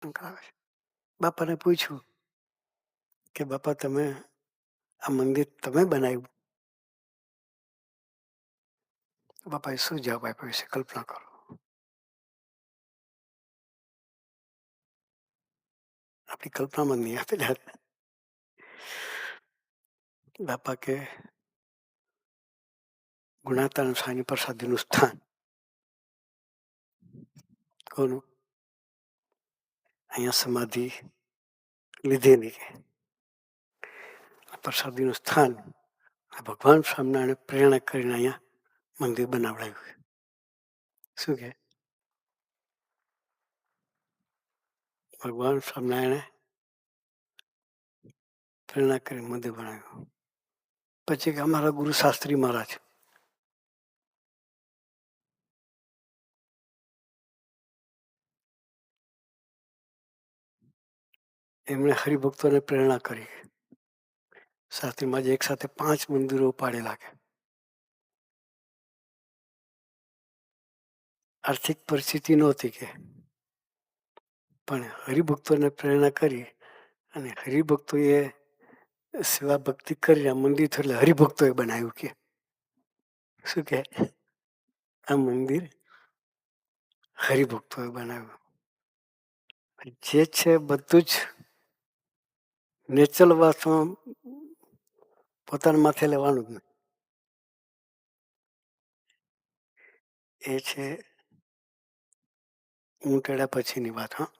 કરાવે છે. બાપાને પૂછ્યું કે બાપા તમે આ મંદિર તમે બનાવ્યું? બાપાએ શું જવાબ આપ્યો છે કલ્પના કરો. આપણી કલ્પનામાં નહીં આપેલા. બાપા કે ગુણાતાન સ્વામી પ્રસાદીનું સ્થાન કોનું? અહીંયા સમાધિ લીધેલી કે પ્રસાદીનું સ્થાન ભગવાન સ્વામિનારાયણ પ્રેરણા કરીને અહીંયા મંદિર બનાવડાવ્યું. શું કે ભગવાન સ્વામિનારાયણે પ્રેરણા કરીને મંદિર બનાવ્યું. પછી કે અમારા ગુરુ શાસ્ત્રી મહારાજ એમણે હરિભક્તોને પ્રેરણા કરી. શાસ્ત્રીમાં એક સાથે 5 મંદિરો ઉપાડેલા કે આર્થિક પરિસ્થિતિ નહોતી કે પણ હરિભક્તોને પ્રેરણા કરી અને હરિભક્તોએ સેવા ભક્તિ કરી આ મંદિર થયું એટલે હરિભક્તોએ બનાવ્યું કે શું કે આ મંદિર હરિભક્તોએ બનાવ્યું. જે છે બધું જ નેચરલ વાસમાં પોતાના માથે લેવાનું જ નહીં. એ છે ઊંટેડા પછીની વાત. હા,